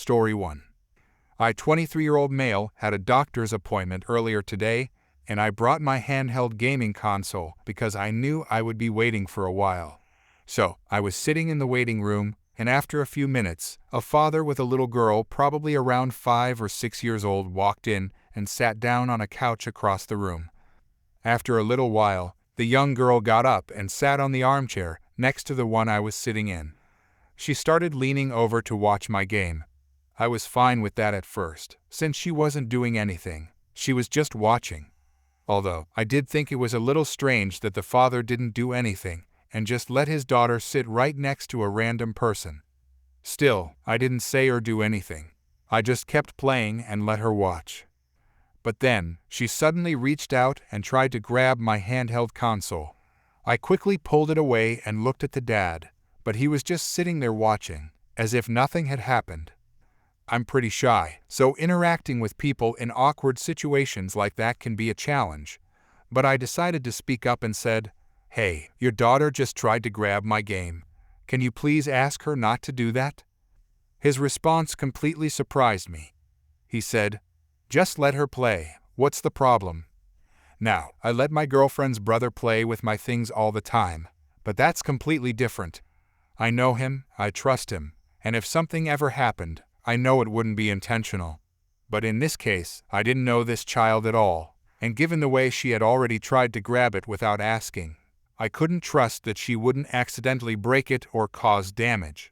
Story 1. I, 23-year-old male, had a doctor's appointment earlier today, and I brought my handheld gaming console because I knew I would be waiting for a while. So, I was sitting in the waiting room, and after a few minutes, a father with a little girl probably around 5 or 6 years old walked in and sat down on a couch across the room. After a little while, the young girl got up and sat on the armchair next to the one I was sitting in. She started leaning over to watch my game. I was fine with that at first, since she wasn't doing anything. She was just watching. Although, I did think it was a little strange that the father didn't do anything and just let his daughter sit right next to a random person. Still, I didn't say or do anything. I just kept playing and let her watch. But then, she suddenly reached out and tried to grab my handheld console. I quickly pulled it away and looked at the dad, but he was just sitting there watching, as if nothing had happened. I'm pretty shy, so interacting with people in awkward situations like that can be a challenge. But I decided to speak up and said, "Hey, your daughter just tried to grab my game. Can you please ask her not to do that?" His response completely surprised me. He said, "Just let her play. What's the problem?" Now, I let my girlfriend's brother play with my things all the time, but that's completely different. I know him, I trust him, and if something ever happened, I know it wouldn't be intentional. But in this case, I didn't know this child at all, and given the way she had already tried to grab it without asking, I couldn't trust that she wouldn't accidentally break it or cause damage.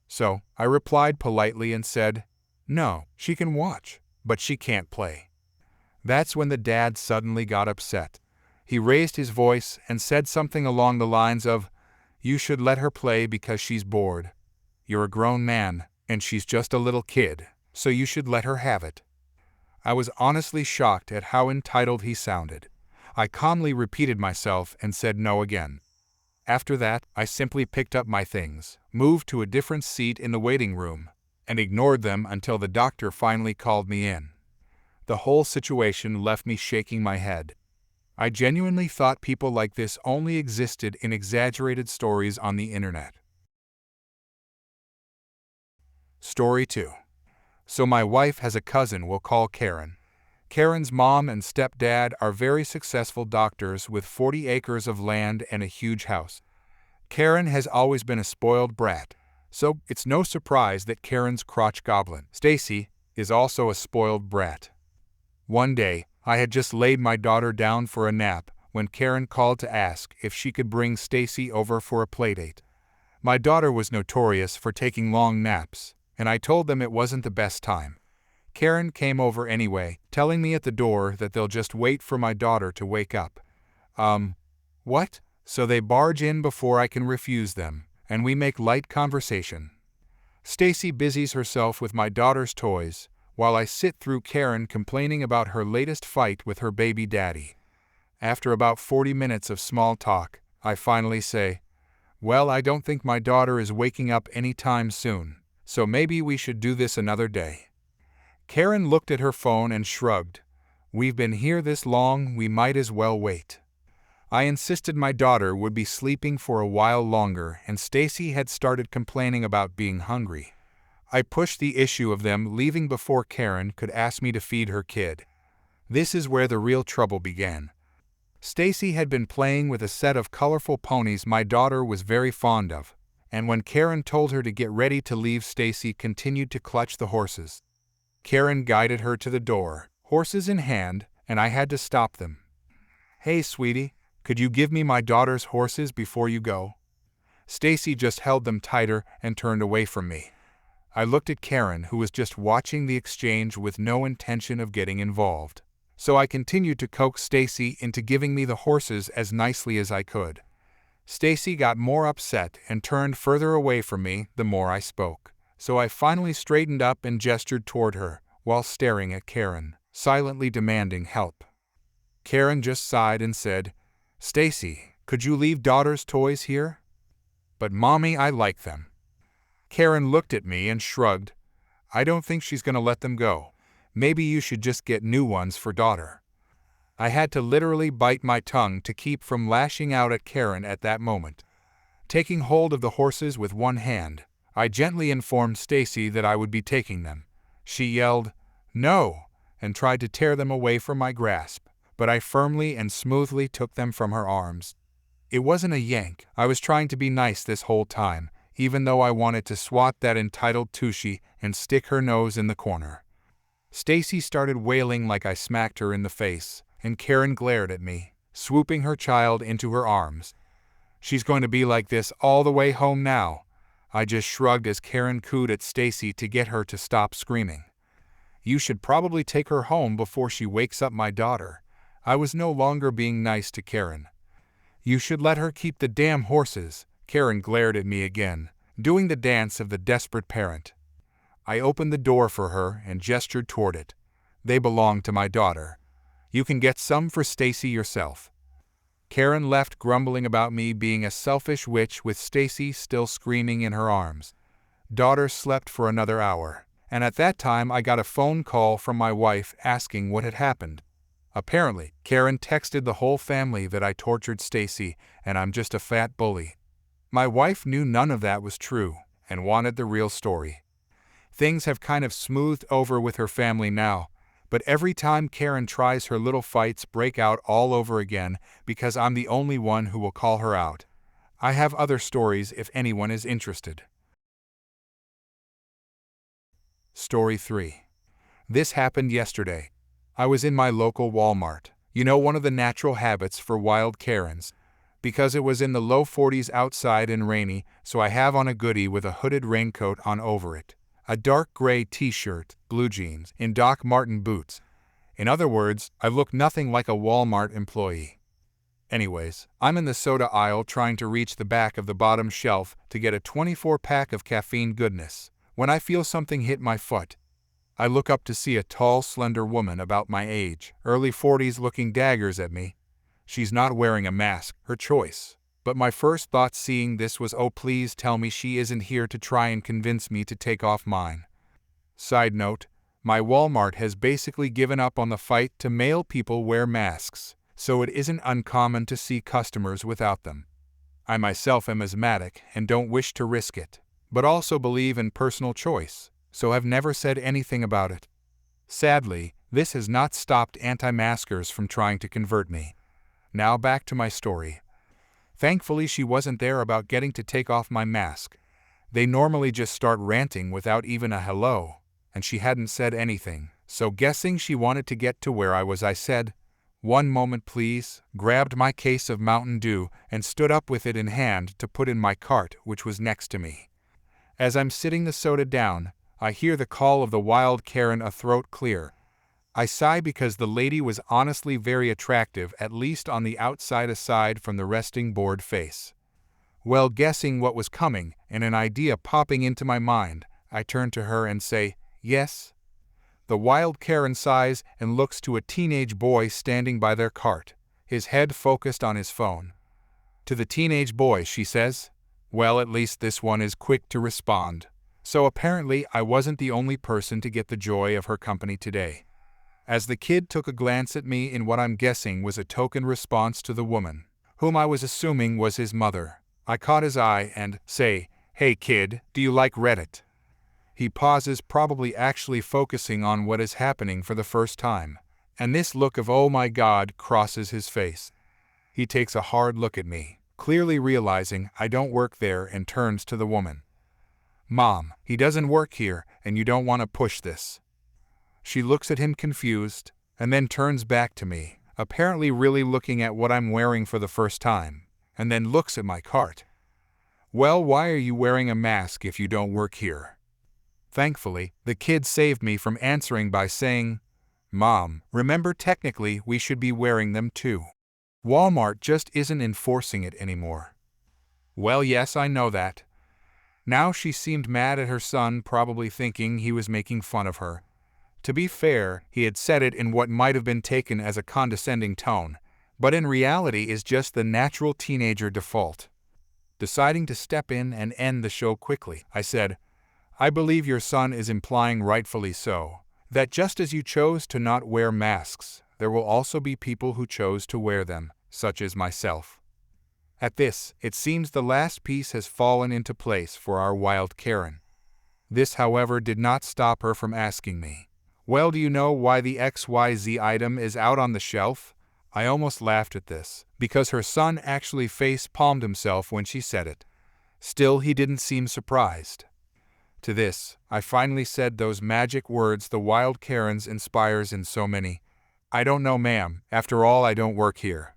So, I replied politely and said, "No, she can watch, but she can't play." That's when the dad suddenly got upset. He raised his voice and said something along the lines of, "You should let her play because she's bored. You're a grown man, and she's just a little kid, so you should let her have it." I was honestly shocked at how entitled he sounded. I calmly repeated myself and said no again. After that, I simply picked up my things, moved to a different seat in the waiting room, and ignored them until the doctor finally called me in. The whole situation left me shaking my head. I genuinely thought people like this only existed in exaggerated stories on the internet. Story 2. So my wife has a cousin we'll call Karen. Karen's mom and stepdad are very successful doctors with 40 acres of land and a huge house. Karen has always been a spoiled brat, so it's no surprise that Karen's crotch goblin, Stacy, is also a spoiled brat. One day, I had just laid my daughter down for a nap when Karen called to ask if she could bring Stacy over for a playdate. My daughter was notorious for taking long naps, and I told them it wasn't the best time. Karen came over anyway, telling me at the door that they'll just wait for my daughter to wake up. What? So they barge in before I can refuse them, and we make light conversation. Stacy busies herself with my daughter's toys, while I sit through Karen complaining about her latest fight with her baby daddy. After about 40 minutes of small talk, I finally say, "Well, I don't think my daughter is waking up anytime soon, so maybe we should do this another day." Karen looked at her phone and shrugged. "We've been here this long, we might as well wait." I insisted my daughter would be sleeping for a while longer, and Stacy had started complaining about being hungry. I pushed the issue of them leaving before Karen could ask me to feed her kid. This is where the real trouble began. Stacy had been playing with a set of colorful ponies my daughter was very fond of, and when Karen told her to get ready to leave, Stacy continued to clutch the horses. Karen guided her to the door, horses in hand, and I had to stop them. "Hey, sweetie, could you give me my daughter's horses before you go?" Stacy just held them tighter and turned away from me. I looked at Karen, who was just watching the exchange with no intention of getting involved. So I continued to coax Stacy into giving me the horses as nicely as I could. Stacy got more upset and turned further away from me the more I spoke. So I finally straightened up and gestured toward her, while staring at Karen, silently demanding help. Karen just sighed and said, "Stacy, could you leave daughter's toys here?" "But mommy, I like them." Karen looked at me and shrugged. "I don't think she's going to let them go. Maybe you should just get new ones for daughter." I had to literally bite my tongue to keep from lashing out at Karen at that moment. Taking hold of the horses with one hand, I gently informed Stacy that I would be taking them. She yelled, "No," and tried to tear them away from my grasp, but I firmly and smoothly took them from her arms. It wasn't a yank. I was trying to be nice this whole time, even though I wanted to swat that entitled Tushy and stick her nose in the corner. Stacy started wailing like I smacked her in the face, and Karen glared at me, swooping her child into her arms. "She's going to be like this all the way home now." I just shrugged as Karen cooed at Stacy to get her to stop screaming. "You should probably take her home before she wakes up my daughter." I was no longer being nice to Karen. "You should let her keep the damn horses." Karen glared at me again, doing the dance of the desperate parent. I opened the door for her and gestured toward it. "They belong to my daughter. You can get some for Stacy yourself." Karen left grumbling about me being a selfish witch with Stacy still screaming in her arms. Daughter slept for another hour, and at that time I got a phone call from my wife asking what had happened. Apparently, Karen texted the whole family that I tortured Stacy and I'm just a fat bully. My wife knew none of that was true and wanted the real story. Things have kind of smoothed over with her family now, but every time Karen tries, her little fights break out all over again because I'm the only one who will call her out. I have other stories if anyone is interested. Story 3. This happened yesterday. I was in my local Walmart. You know, one of the natural habits for wild Karens. Because it was in the low 40s outside and rainy, so I have on a goodie with a hooded raincoat on over it. A dark gray t-shirt, blue jeans, and Doc Marten boots. In other words, I look nothing like a Walmart employee. Anyways, I'm in the soda aisle trying to reach the back of the bottom shelf to get a 24-pack of caffeine goodness, when I feel something hit my foot. I look up to see a tall, slender woman about my age, early 40s, looking daggers at me. She's not wearing a mask, her choice. But my first thought seeing this was, oh please tell me she isn't here to try and convince me to take off mine. Side note, my Walmart has basically given up on the fight to male people wear masks, so it isn't uncommon to see customers without them. I myself am asthmatic and don't wish to risk it, but also believe in personal choice, so have never said anything about it. Sadly, this has not stopped anti-maskers from trying to convert me. Now back to my story. Thankfully she wasn't there about getting to take off my mask. They normally just start ranting without even a hello, and she hadn't said anything, so guessing she wanted to get to where I was, I said, "One moment please," grabbed my case of Mountain Dew and stood up with it in hand to put in my cart, which was next to me. As I'm sitting the soda down, I hear the call of the wild Karen, a throat clear. I sigh because the lady was honestly very attractive, at least on the outside aside from the resting bored face. Well, guessing what was coming and an idea popping into my mind, I turn to her and say, "Yes?" The wild Karen sighs and looks to a teenage boy standing by their cart, his head focused on his phone. To the teenage boy she says, "Well, at least this one is quick to respond." So apparently I wasn't the only person to get the joy of her company today. As the kid took a glance at me in what I'm guessing was a token response to the woman, whom I was assuming was his mother, I caught his eye and say, "Hey kid, do you like Reddit?" He pauses, probably actually focusing on what is happening for the first time, and this look of "oh my god" crosses his face. He takes a hard look at me, clearly realizing I don't work there, and turns to the woman. "Mom, he doesn't work here, and you don't want to push this." She looks at him confused, and then turns back to me, apparently really looking at what I'm wearing for the first time, and then looks at my cart. "Well, why are you wearing a mask if you don't work here?" Thankfully, the kid saved me from answering by saying, "Mom, remember technically we should be wearing them too. Walmart just isn't enforcing it anymore." Well, yes, I know that. Now she seemed mad at her son, probably thinking he was making fun of her. To be fair, he had said it in what might have been taken as a condescending tone, but in reality is just the natural teenager default. Deciding to step in and end the show quickly, I said, "I believe your son is implying, rightfully so, that just as you chose to not wear masks, there will also be people who chose to wear them, such as myself." At this, it seems the last piece has fallen into place for our wild Karen. This, however, did not stop her from asking me, "Well, do you know why the XYZ item is out on the shelf?" I almost laughed at this, because her son actually face-palmed himself when she said it. Still, he didn't seem surprised. To this, I finally said those magic words the wild Karens inspires in so many. "I don't know, ma'am. After all, I don't work here."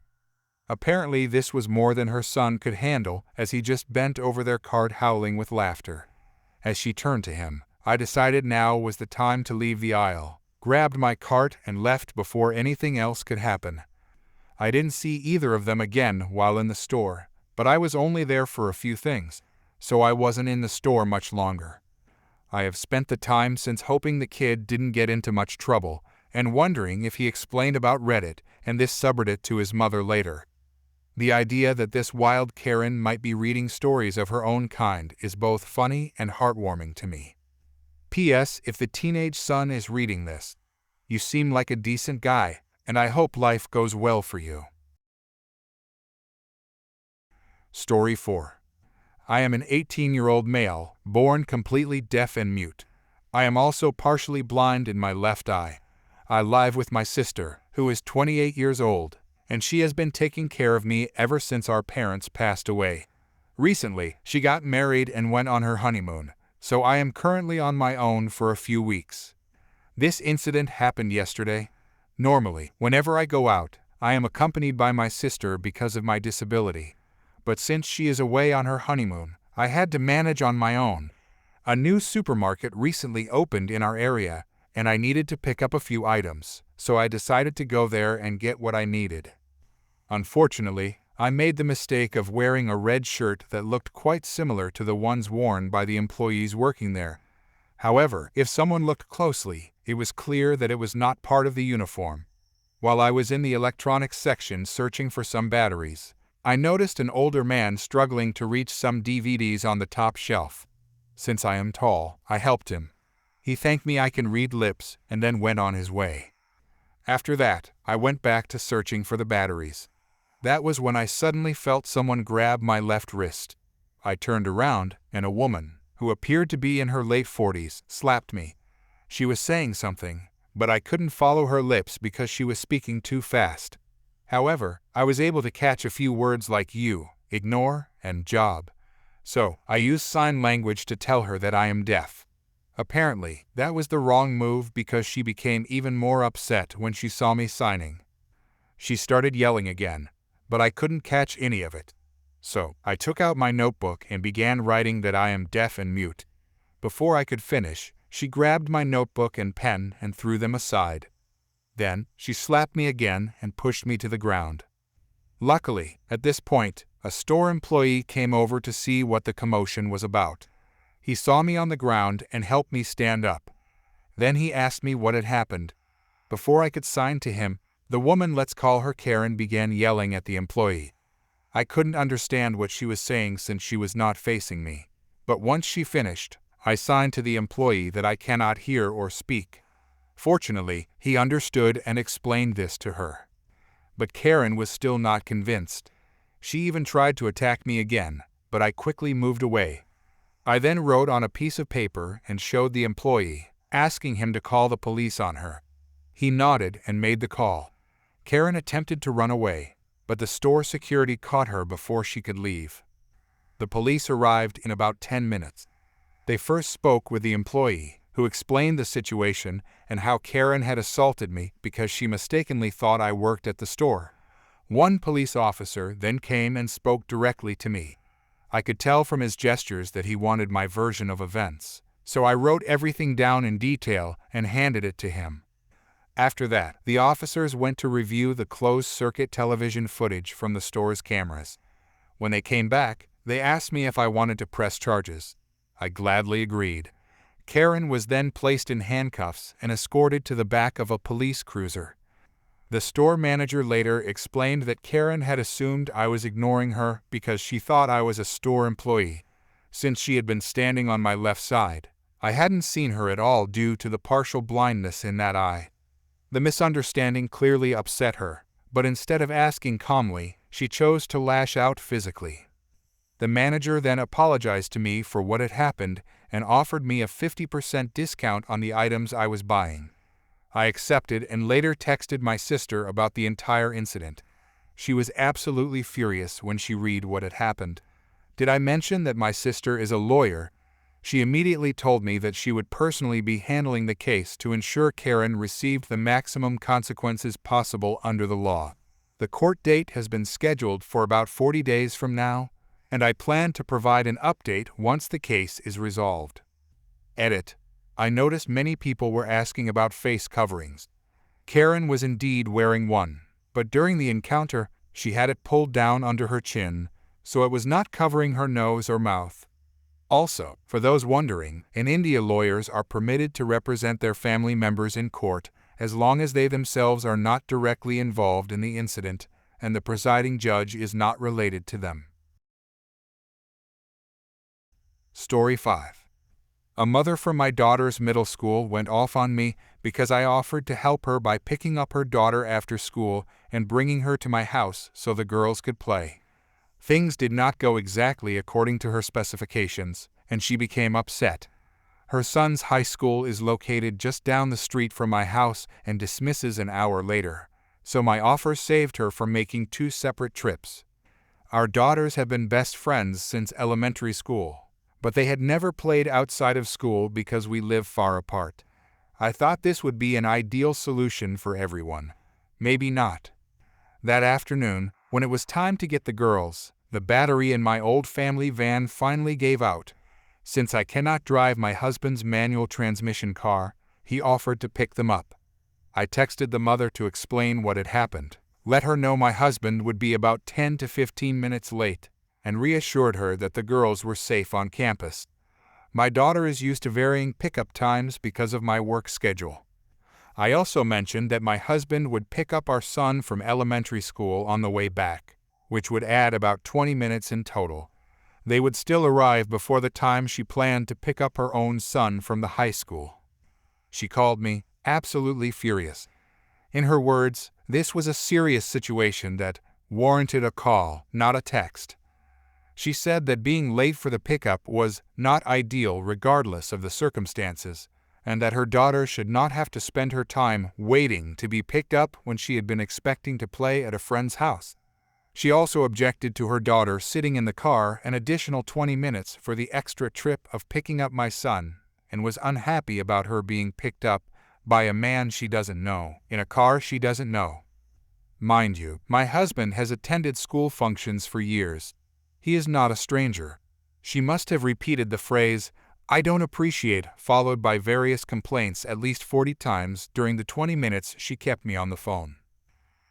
Apparently, this was more than her son could handle, as he just bent over their cart howling with laughter. As she turned to him, I decided now was the time to leave the aisle, grabbed my cart, and left before anything else could happen. I didn't see either of them again while in the store, but I was only there for a few things, so I wasn't in the store much longer. I have spent the time since hoping the kid didn't get into much trouble, and wondering if he explained about Reddit and this subreddit to his mother later. The idea that this wild Karen might be reading stories of her own kind is both funny and heartwarming to me. P.S. If the teenage son is reading this, you seem like a decent guy, and I hope life goes well for you. Story 4. I am an 18-year-old male, born completely deaf and mute. I am also partially blind in my left eye. I live with my sister, who is 28 years old, and she has been taking care of me ever since our parents passed away. Recently, she got married and went on her honeymoon, so I am currently on my own for a few weeks. This incident happened yesterday. Normally, whenever I go out, I am accompanied by my sister because of my disability. But since she is away on her honeymoon, I had to manage on my own. A new supermarket recently opened in our area, and I needed to pick up a few items, so I decided to go there and get what I needed. Unfortunately, I made the mistake of wearing a red shirt that looked quite similar to the ones worn by the employees working there. However, if someone looked closely, it was clear that it was not part of the uniform. While I was in the electronics section searching for some batteries, I noticed an older man struggling to reach some DVDs on the top shelf. Since I am tall, I helped him. He thanked me I can read lips and then went on his way. After that, I went back to searching for the batteries. That was when I suddenly felt someone grab my left wrist. I turned around, and a woman, who appeared to be in her late 40s, slapped me. She was saying something, but I couldn't follow her lips because she was speaking too fast. However, I was able to catch a few words like you, ignore, and job. So, I used sign language to tell her that I am deaf. Apparently, that was the wrong move because she became even more upset when she saw me signing. She started yelling again, but I couldn't catch any of it. So, I took out my notebook and began writing that I am deaf and mute. Before I could finish, she grabbed my notebook and pen and threw them aside. Then, she slapped me again and pushed me to the ground. Luckily, at this point, a store employee came over to see what the commotion was about. He saw me on the ground and helped me stand up. Then he asked me what had happened. Before I could sign to him, the woman, let's call her Karen, began yelling at the employee. I couldn't understand what she was saying since she was not facing me. But once she finished, I signed to the employee that I cannot hear or speak. Fortunately, he understood and explained this to her. But Karen was still not convinced. She even tried to attack me again, but I quickly moved away. I then wrote on a piece of paper and showed the employee, asking him to call the police on her. He nodded and made the call. Karen attempted to run away, but the store security caught her before she could leave. The police arrived in about 10 minutes. They first spoke with the employee, who explained the situation and how Karen had assaulted me because she mistakenly thought I worked at the store. One police officer then came and spoke directly to me. I could tell from his gestures that he wanted my version of events, so I wrote everything down in detail and handed it to him. After that, the officers went to review the closed-circuit television footage from the store's cameras. When they came back, they asked me if I wanted to press charges. I gladly agreed. Karen was then placed in handcuffs and escorted to the back of a police cruiser. The store manager later explained that Karen had assumed I was ignoring her because she thought I was a store employee. Since she had been standing on my left side, I hadn't seen her at all due to the partial blindness in that eye. The misunderstanding clearly upset her, but instead of asking calmly, she chose to lash out physically. The manager then apologized to me for what had happened and offered me a 50% discount on the items I was buying. I accepted and later texted my sister about the entire incident. She was absolutely furious when she read what had happened. Did I mention that my sister is a lawyer? She immediately told me that she would personally be handling the case to ensure Karen received the maximum consequences possible under the law. The court date has been scheduled for about 40 days from now, and I plan to provide an update once the case is resolved. Edit. I noticed many people were asking about face coverings. Karen was indeed wearing one, but during the encounter, she had it pulled down under her chin, so it was not covering her nose or mouth. Also, for those wondering, in India lawyers are permitted to represent their family members in court as long as they themselves are not directly involved in the incident and the presiding judge is not related to them. Story 5. A mother from my daughter's middle school went off on me because I offered to help her by picking up her daughter after school and bringing her to my house so the girls could play. Things did not go exactly according to her specifications, and she became upset. Her son's high school is located just down the street from my house and dismisses an hour later, so my offer saved her from making 2 separate trips. Our daughters have been best friends since elementary school, but they had never played outside of school because we live far apart. I thought this would be an ideal solution for everyone. Maybe not. That afternoon, when it was time to get the girls, the battery in my old family van finally gave out. Since I cannot drive my husband's manual transmission car, he offered to pick them up. I texted the mother to explain what had happened, let her know my husband would be about 10 to 15 minutes late, and reassured her that the girls were safe on campus. My daughter is used to varying pickup times because of my work schedule. I also mentioned that my husband would pick up our son from elementary school on the way back, which would add about 20 minutes in total. They would still arrive before the time she planned to pick up her own son from the high school. She called me, absolutely furious. In her words, this was a serious situation that warranted a call, not a text. She said that being late for the pickup was not ideal regardless of the circumstances, and that her daughter should not have to spend her time waiting to be picked up when she had been expecting to play at a friend's house. She also objected to her daughter sitting in the car an additional 20 minutes for the extra trip of picking up my son, and was unhappy about her being picked up by a man she doesn't know, in a car she doesn't know. Mind you, my husband has attended school functions for years. He is not a stranger. She must have repeated the phrase, "I don't appreciate," followed by various complaints at least 40 times during the 20 minutes she kept me on the phone.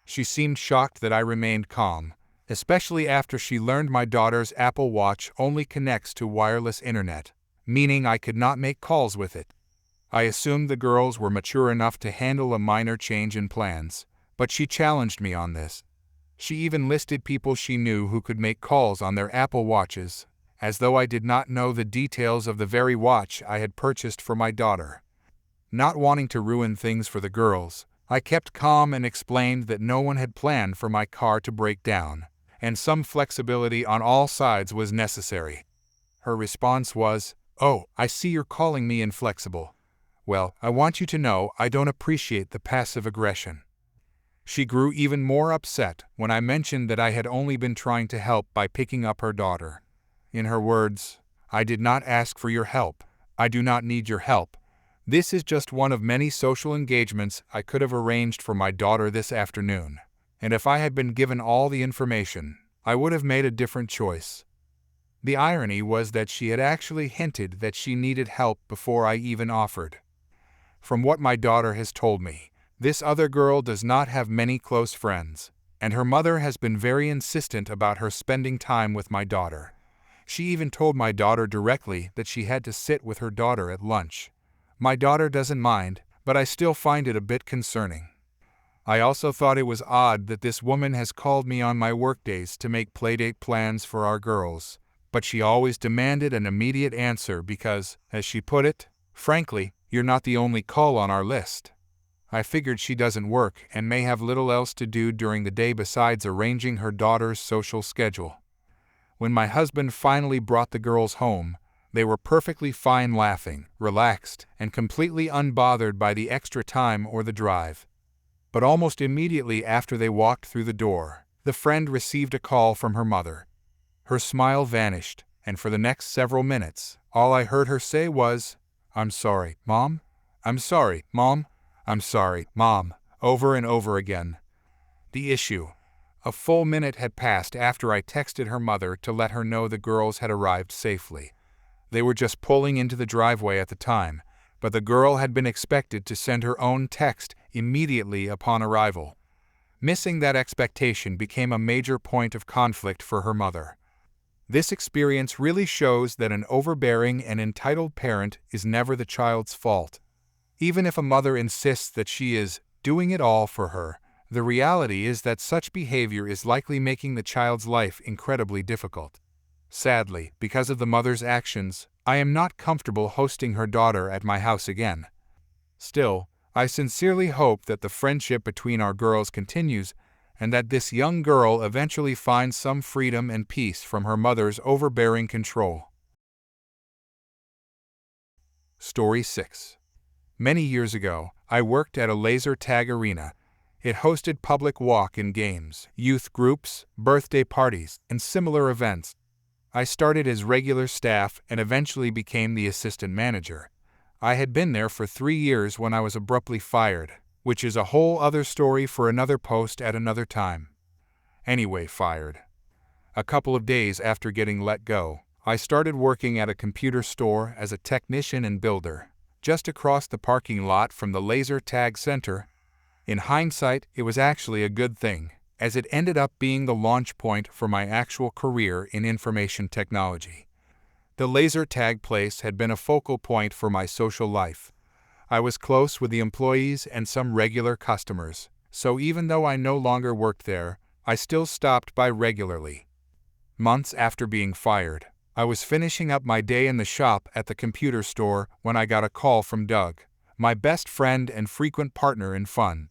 She seemed shocked that I remained calm, especially after she learned my daughter's Apple Watch only connects to wireless internet, meaning I could not make calls with it. I assumed the girls were mature enough to handle a minor change in plans, but she challenged me on this. She even listed people she knew who could make calls on their Apple Watches, as though I did not know the details of the very watch I had purchased for my daughter. Not wanting to ruin things for the girls, I kept calm and explained that no one had planned for my car to break down, and some flexibility on all sides was necessary. Her response was, "Oh, I see you're calling me inflexible. Well, I want you to know I don't appreciate the passive aggression." She grew even more upset when I mentioned that I had only been trying to help by picking up her daughter. In her words, "I did not ask for your help. I do not need your help. This is just one of many social engagements I could have arranged for my daughter this afternoon, and if I had been given all the information, I would have made a different choice." The irony was that she had actually hinted that she needed help before I even offered. From what my daughter has told me, this other girl does not have many close friends, and her mother has been very insistent about her spending time with my daughter. She even told my daughter directly that she had to sit with her daughter at lunch. My daughter doesn't mind, but I still find it a bit concerning. I also thought it was odd that this woman has called me on my workdays to make playdate plans for our girls, but she always demanded an immediate answer because, as she put it, "Frankly, you're not the only call on our list." I figured she doesn't work and may have little else to do during the day besides arranging her daughter's social schedule. When my husband finally brought the girls home, they were perfectly fine, laughing, relaxed, and completely unbothered by the extra time or the drive. But almost immediately after they walked through the door, the friend received a call from her mother. Her smile vanished, and for the next several minutes, all I heard her say was, "I'm sorry, Mom. I'm sorry, Mom. I'm sorry, Mom," over and over again. The issue. A full minute had passed after I texted her mother to let her know the girls had arrived safely. They were just pulling into the driveway at the time, but the girl had been expected to send her own text immediately upon arrival. Missing that expectation became a major point of conflict for her mother. This experience really shows that an overbearing and entitled parent is never the child's fault. Even if a mother insists that she is doing it all for her, the reality is that such behavior is likely making the child's life incredibly difficult. Sadly, because of the mother's actions, I am not comfortable hosting her daughter at my house again. Still, I sincerely hope that the friendship between our girls continues and that this young girl eventually finds some freedom and peace from her mother's overbearing control. Story 6. Many years ago, I worked at a laser tag arena. It hosted public walk-in games, youth groups, birthday parties, and similar events. I started as regular staff and eventually became the assistant manager. I had been there for 3 years when I was abruptly fired, which is a whole other story for another post at another time. Anyway, fired. A couple of days after getting let go, I started working at a computer store as a technician and builder, just across the parking lot from the laser tag center. In hindsight, it was actually a good thing, as it ended up being the launch point for my actual career in information technology. The laser tag place had been a focal point for my social life. I was close with the employees and some regular customers, so even though I no longer worked there, I still stopped by regularly. Months after being fired, I was finishing up my day in the shop at the computer store when I got a call from Doug, my best friend and frequent partner in fun.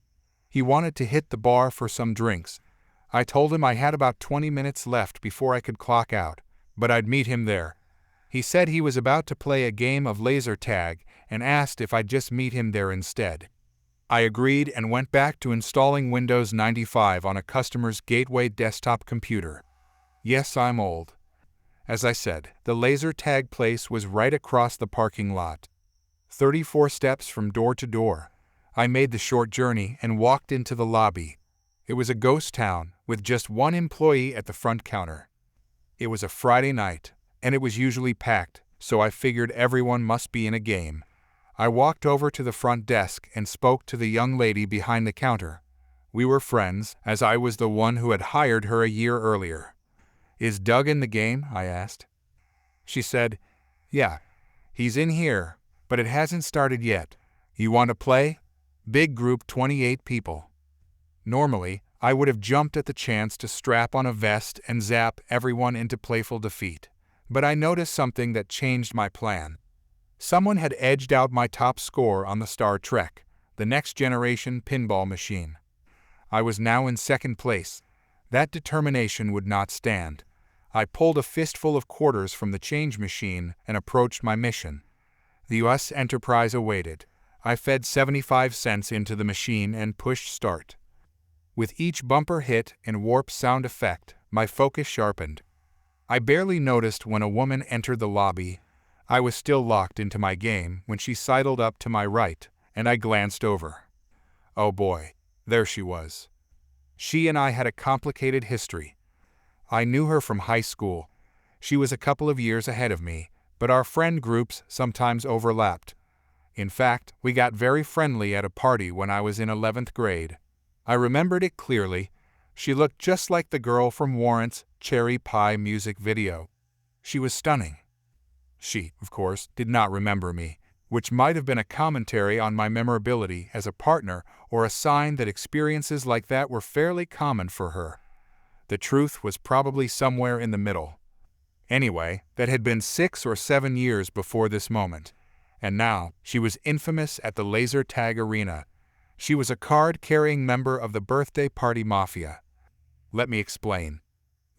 He wanted to hit the bar for some drinks. I told him I had about 20 minutes left before I could clock out, but I'd meet him there. He said he was about to play a game of laser tag and asked if I'd just meet him there instead. I agreed and went back to installing Windows 95 on a customer's gateway desktop computer. Yes, I'm old. As I said, the laser tag place was right across the parking lot. 34 steps from door to door. I made the short journey and walked into the lobby. It was a ghost town, with just one employee at the front counter. It was a Friday night, and it was usually packed, so I figured everyone must be in a game. I walked over to the front desk and spoke to the young lady behind the counter. We were friends, as I was the one who had hired her a year earlier. "Is Doug in the game?" I asked. She said, "Yeah, he's in here, but it hasn't started yet. You want to play? Big group, 28 people." Normally, I would have jumped at the chance to strap on a vest and zap everyone into playful defeat, but I noticed something that changed my plan. Someone had edged out my top score on the Star Trek, the Next Generation pinball machine. I was now in second place. That determination would not stand. I pulled a fistful of quarters from the change machine and approached my mission. The US Enterprise awaited. I fed 75 cents into the machine and pushed start. With each bumper hit and warp sound effect, my focus sharpened. I barely noticed when a woman entered the lobby. I was still locked into my game when she sidled up to my right, and I glanced over. Oh boy, there she was. She and I had a complicated history. I knew her from high school. She was a couple of years ahead of me, but our friend groups sometimes overlapped. In fact, we got very friendly at a party when I was in 11th grade. I remembered it clearly. She looked just like the girl from Warrant's Cherry Pie music video. She was stunning. She, of course, did not remember me, which might have been a commentary on my memorability as a partner or a sign that experiences like that were fairly common for her. The truth was probably somewhere in the middle. Anyway, that had been 6 or 7 years before this moment. And now, she was infamous at the laser tag arena. She was a card-carrying member of the birthday party mafia. Let me explain.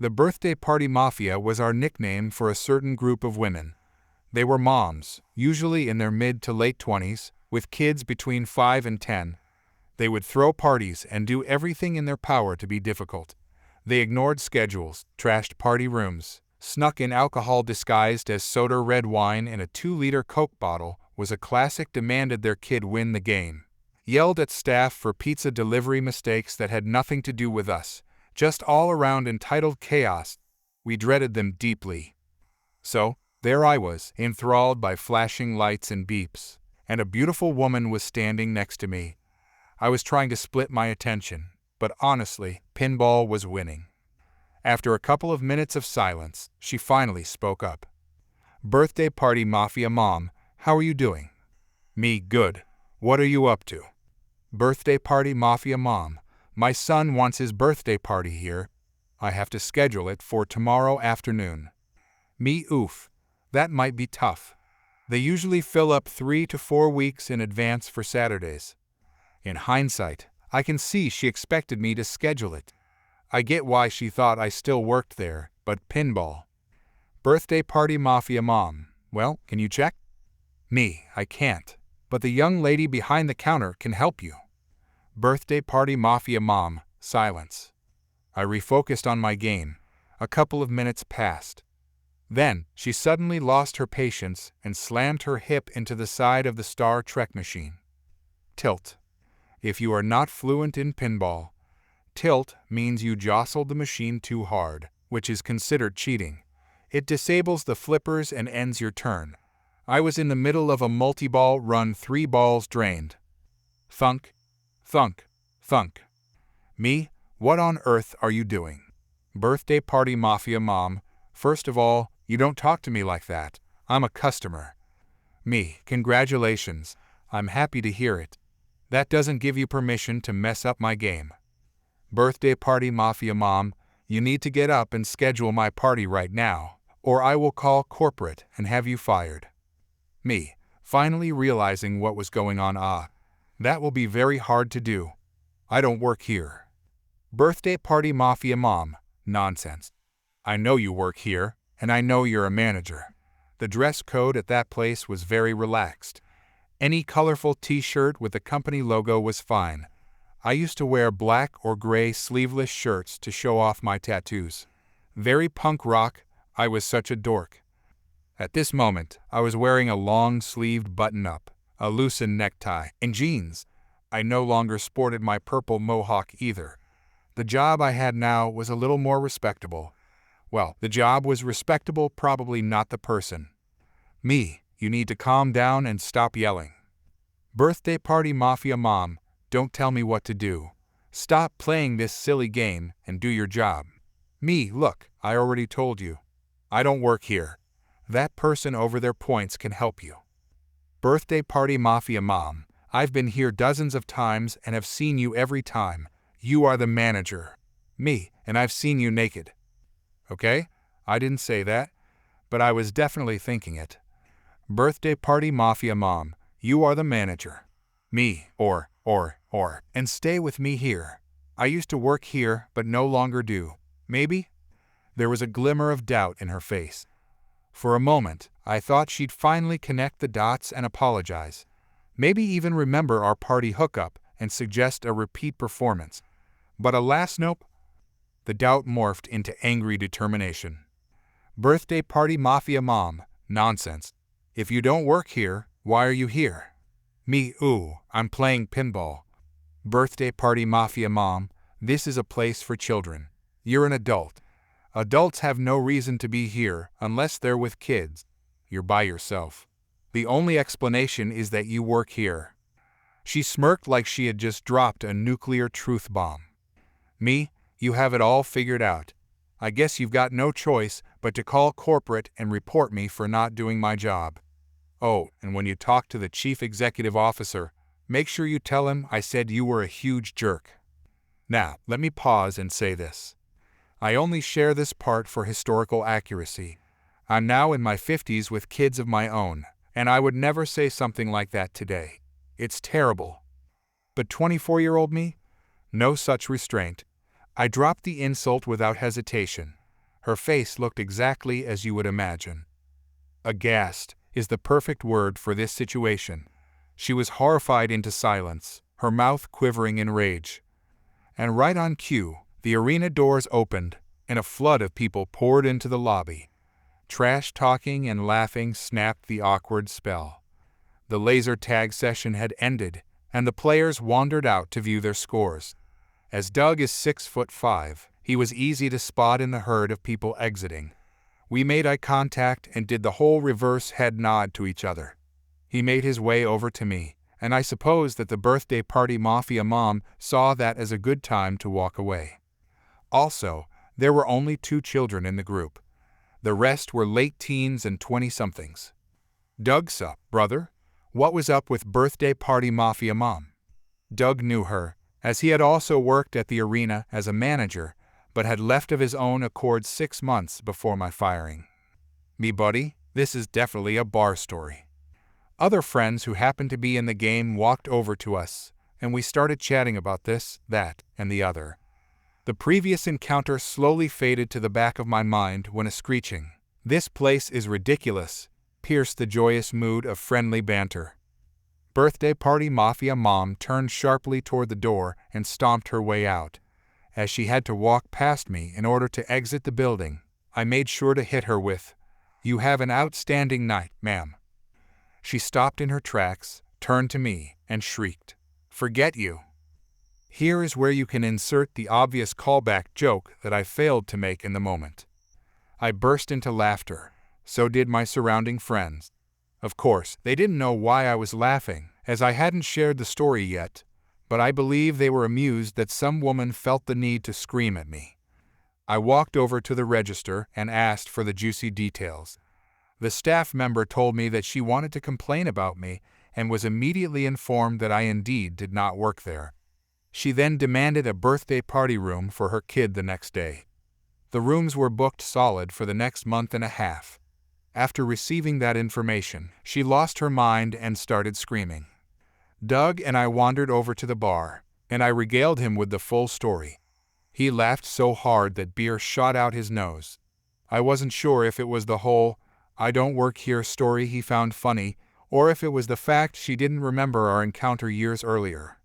The birthday party mafia was our nickname for a certain group of women. They were moms, usually in their mid to late 20s, with kids between 5 and 10. They would throw parties and do everything in their power to be difficult. They ignored schedules, trashed party rooms, snuck in alcohol disguised as soda red wine in a 2-liter Coke bottle was a classic, demanded their kid win the game, yelled at staff for pizza delivery mistakes that had nothing to do with us, just all-around entitled chaos. We dreaded them deeply. So, there I was, enthralled by flashing lights and beeps, and a beautiful woman was standing next to me. I was trying to split my attention, but honestly, pinball was winning. After a couple of minutes of silence, she finally spoke up. "Birthday party mafia mom, how are you doing?" "Me, good. What are you up to?" "Birthday party mafia mom, my son wants his birthday party here. I have to schedule it for tomorrow afternoon." "Me, oof. That might be tough. They usually fill up 3 to 4 weeks in advance for Saturdays." In hindsight, I can see she expected me to schedule it. I get why she thought I still worked there, but pinball. "Birthday party mafia mom, well, can you check?" "Me, I can't, but the young lady behind the counter can help you." "Birthday party mafia mom," silence. I refocused on my game. A couple of minutes passed. Then, she suddenly lost her patience and slammed her hip into the side of the Star Trek machine. Tilt. If you are not fluent in pinball, tilt means you jostled the machine too hard, which is considered cheating. It disables the flippers and ends your turn. I was in the middle of a multi-ball run, 3 balls drained. Thunk, thunk, thunk. "Me, what on earth are you doing?" "Birthday party mafia mom, first of all, you don't talk to me like that. I'm a customer." "Me, congratulations. I'm happy to hear it. That doesn't give you permission to mess up my game." "Birthday party mafia mom, you need to get up and schedule my party right now, or I will call corporate and have you fired." Me, finally realizing what was going on. That will be very hard to do. I don't work here." "Birthday party mafia mom, nonsense. I know you work here, and I know you're a manager." The dress code at that place was very relaxed. Any colorful t-shirt with the company logo was fine. I used to wear black or gray sleeveless shirts to show off my tattoos. Very punk rock, I was such a dork. At this moment, I was wearing a long-sleeved button-up, a loosened necktie, and jeans. I no longer sported my purple mohawk either. The job I had now was a little more respectable. Well, the job was respectable, probably not the person. "Me, you need to calm down and stop yelling." "Birthday party mafia mom, don't tell me what to do. Stop playing this silly game and do your job." "Me, look, I already told you. I don't work here. That person over there points can help you." "Birthday party mafia mom, I've been here dozens of times and have seen you every time. You are the manager." "Me, and I've seen you naked." "Okay, I didn't say that, but I was definitely thinking it." "Birthday party mafia mom, you are the manager." "Me, or, and stay with me here. I used to work here, but no longer do. Maybe?" There was a glimmer of doubt in her face. For a moment, I thought she'd finally connect the dots and apologize. Maybe even remember our party hookup and suggest a repeat performance. But alas, nope. The doubt morphed into angry determination. "Birthday party mafia mom, nonsense. If you don't work here, why are you here?" "Me, ooh, I'm playing pinball." "Birthday party mafia mom, this is a place for children. You're an adult. Adults have no reason to be here unless they're with kids. You're by yourself. The only explanation is that you work here." She smirked like she had just dropped a nuclear truth bomb. "Me, you have it all figured out. I guess you've got no choice but to call corporate and report me for not doing my job. Oh, and when you talk to the chief executive officer, make sure you tell him I said you were a huge jerk." Now, let me pause and say this. I only share this part for historical accuracy. I'm now in my 50s with kids of my own, and I would never say something like that today. It's terrible. But 24-year-old me? No such restraint. I dropped the insult without hesitation. Her face looked exactly as you would imagine. Aghast is the perfect word for this situation. She was horrified into silence, her mouth quivering in rage. And right on cue, the arena doors opened, and a flood of people poured into the lobby. Trash talking and laughing snapped the awkward spell. The laser tag session had ended, and the players wandered out to view their scores. As Doug is 6'5", he was easy to spot in the herd of people exiting. We made eye contact and did the whole reverse head nod to each other. He made his way over to me, and I suppose that the birthday party mafia mom saw that as a good time to walk away. Also, there were only 2 children in the group. The rest were late teens and 20-somethings. "Doug, sup, brother? What was up with birthday party mafia mom?" Doug knew her, as he had also worked at the arena as a manager, but had left of his own accord 6 months before my firing. "Me buddy, this is definitely a bar story." Other friends who happened to be in the game walked over to us, and we started chatting about this, that, and the other. The previous encounter slowly faded to the back of my mind when a screeching, "This place is ridiculous," pierced the joyous mood of friendly banter. Birthday party mafia mom turned sharply toward the door and stomped her way out. As she had to walk past me in order to exit the building, I made sure to hit her with, "You have an outstanding night, ma'am." She stopped in her tracks, turned to me, and shrieked, "Forget you." Here is where you can insert the obvious callback joke that I failed to make in the moment. I burst into laughter. So did my surrounding friends. Of course, they didn't know why I was laughing, as I hadn't shared the story yet, but I believe they were amused that some woman felt the need to scream at me. I walked over to the register and asked for the juicy details. The staff member told me that she wanted to complain about me and was immediately informed that I indeed did not work there. She then demanded a birthday party room for her kid the next day. The rooms were booked solid for the next month and a half. After receiving that information, she lost her mind and started screaming. Doug and I wandered over to the bar, and I regaled him with the full story. He laughed so hard that beer shot out his nose. I wasn't sure if it was the whole "I don't work here" story he found funny, or if it was the fact she didn't remember our encounter years earlier.